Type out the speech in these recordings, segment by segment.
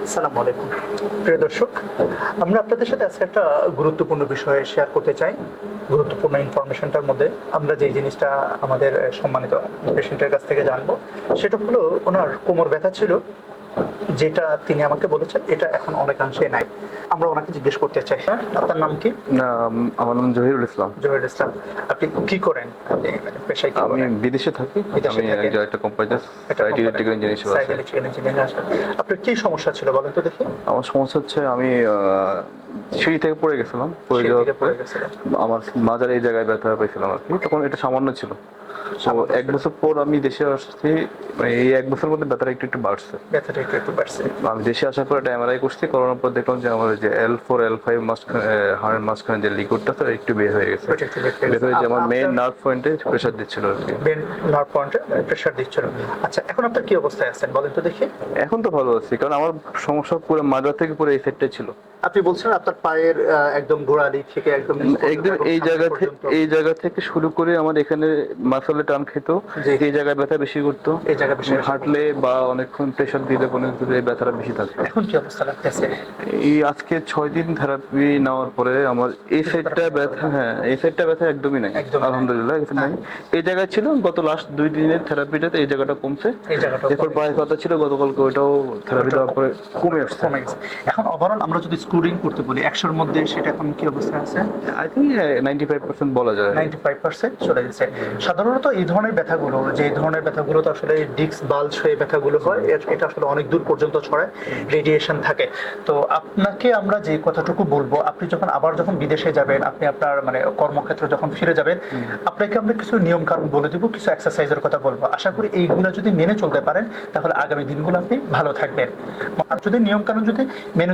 আসসালামু আলাইকুম প্রিয় দর্শক, আমরা আপনাদের সাথে আজকে একটা গুরুত্বপূর্ণ বিষয় শেয়ার করতে চাই। গুরুত্বপূর্ণ ইনফরমেশনটার মধ্যে আমরা যে জিনিসটা আমাদের সম্মানিত পেশেন্টের কাছ থেকে জানবো, সেটা হলো ওনার কোমর ব্যথা ছিল, যেটা তিনি আমাকে বলেছেন এটা এখন অনেকাংশে নাই। আমরা ওনাকে জিজ্ঞেস করতে চাই, হ্যাঁ আপনার নাম কি? না, আমার নাম জহিরুল ইসলাম। জহিরুল ইসলাম, আপনি কি করেন? আপনি পেশায় কি আমি করেন? বিদেশে থাকি। বিদেশে আমি থাকেন? একটা কোম্পানিতে একটা সাইট ইলেকট্রিক্যাল ইঞ্জিনিয়ার হিসেবে সাইট আছি। ইলেকট্রিক্যাল ইঞ্জিনিয়ার আসেন। আপনার কি সমস্যা ছিল বলেন তো দেখি। আমার সমস্যা হচ্ছে আমি সিঁড়ি থেকে পড়ে গেছিলাম। পড়ে সেই যাওয়ার থেকে পরে পড়ে গেছিলেন? আমার মাজার এই জায়গায় ব্যথা পেয়েছিলাম আর কি। তখন এটা সামান্য ছিল। তো সামান্য এক ছিল। বছর পর আমি দেশে আসছি। মানে এই এক বছরের মধ্যে ব্যথাটা একটু একটু বাড়ছে। ব্যথাটা একটু একটু বাড়ছে। আমি দেশে আসার পর একটা এমআরআই করছি। করানোর পর দেখলাম যে আমার যে L4 L5 হাড়ের মাঝখানে যে লিকুইডটা তো একটু বের হয়ে গেছে। ওটা একটু বের হয়ে বের গেছে। হয়ে যে আমার মেইন আপনার নার্ভ পয়েন্টে প্রেশার দিচ্ছিল আর কি। বেন নার্ভ পয়েন্টে প্রেশার দিচ্ছিল। আচ্ছা, এখন আপনার কি অবস্থায় আছেন বলেন তো দেখি। এখন তো ভালো আছি, কারণ আমার সমস্যা পুরো মাজা থেকে পুরো এই সেটটাই ছিল। আপনি বলছেন আপনার পায়ের একদম গোড়ালি থেকে একদম একদম এই জায়গা থেকে শুরু করে আমার এখানে মাসলে টান খেত। জি। এই জায়গায় ব্যথা বেশি করতো। এই জায়গা বেশি বেশি হাঁটলে বা অনেকক্ষণ প্রেশার দিলে কোনো কিছুতে এই ব্যথাটা বেশি থাকতো। এখন কি অবস্থা লাগতেছে? এই আজকে 6 দিন থেরাপি নেওয়ার পরে আমার এই সাইডটা ব্যথা, হ্যাঁ এই সাইডটা ব্যথা একদমই নাই। একদমই নাই। আলহামদুলিল্লাহ কিছু নাই। এই জায়গায় ছিল গত লাস্ট 2 দিনের থেরাপিটাতে এই জায়গাটা কমছে। এই জায়গাটা এরপর পায়ের কথা ছিল গতকালকে, ওইটাও থেরাপি দেওয়ার পরে কমে আসছে। কমে গেছে। এখন ওভারঅল আমরা যদি স্কোরিং করতে বলি 100-র মধ্যে, সেটা এখন কি অবস্থায় আছে? আই থিঙ্ক 95% বলা যায়। 95% চলে গেছে। সাধারণত এই ধরনের ব্যথাগুলো, যে ধরনের ব্যথাগুলো তো আসলে ডিস্ক বালজ হয়ে ব্যথাগুলো হয়, এটা আসলে অনেক দূর পর্যন্ত ছড়ায়, রেডিয়েশন থাকে। তো আপনাকে আমরা যে কথাটুকু বলবো, আপনি যখন বিদেশে যাবেন, আপনি আপনার মানে কর্মক্ষেত্রে যখন ফিরে যাবেন, আপনাকে আমরা কিছু নিয়ম কানুন বলে দিব, কিছু এক্সারসাইজের কথা বলবো। আশা করি এইগুলো যদি মেনে চলতে পারেন, তাহলে আগামী দিনগুলো আপনি ভালো থাকবেন। আর যদি নিয়ম কানুন মেনে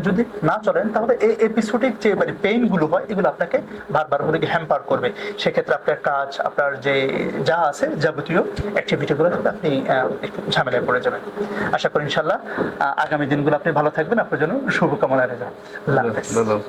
না চলেন, তাহলে এই এপিসোডিক যে মানে পেইন গুলো হয়, এগুলো আপনাকে বারবার করে হ্যাম্পার করবে। সেক্ষেত্রে আপনার কাজ, আপনার যে যা আছে যাবতীয় অ্যাক্টিভিটি গুলো আপনি একটু ঝামেলায় পড়ে যাবেন। আশা করি ইনশাল্লাহ আগামী দিনগুলো আপনি ভালো থাকবেন। আপনার জন্য শুভকামনা রইল। আল্লাহ হাফেজ। ধন্যবাদ।